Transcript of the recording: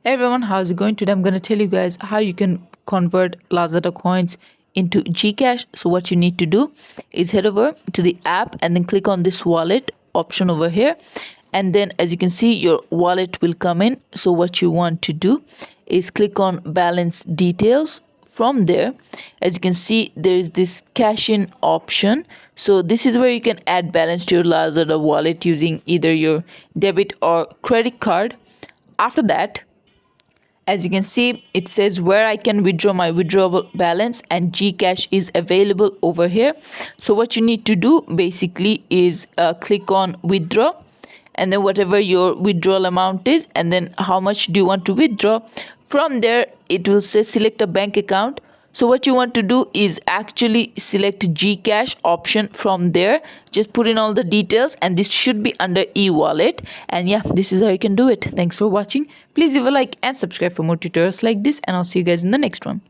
Hey everyone, how's it going today? I'm going to tell you guys how you can convert Lazada coins into Gcash. So what you need to do is head over to the app and then click on this wallet option over here. And then as you can see, your wallet will come in. So what you want to do is click on balance details. From there, as you can see, there is this cash in option. So this is where you can add balance to your Lazada wallet using either your debit or credit card. After that, as you can see, it says where I can withdraw my withdrawable balance, and Gcash is available over here. So what you need to do basically is click on withdraw, and then whatever your withdrawal amount is, and then how much do you want to withdraw. From there it will say select a bank account. So what you want to do is actually select Gcash option. From there, just put in all the details, and this should be under e-wallet. And yeah, this is how you can do it. Thanks for watching. Please leave a like and subscribe for more tutorials like this, and I'll see you guys in the next one.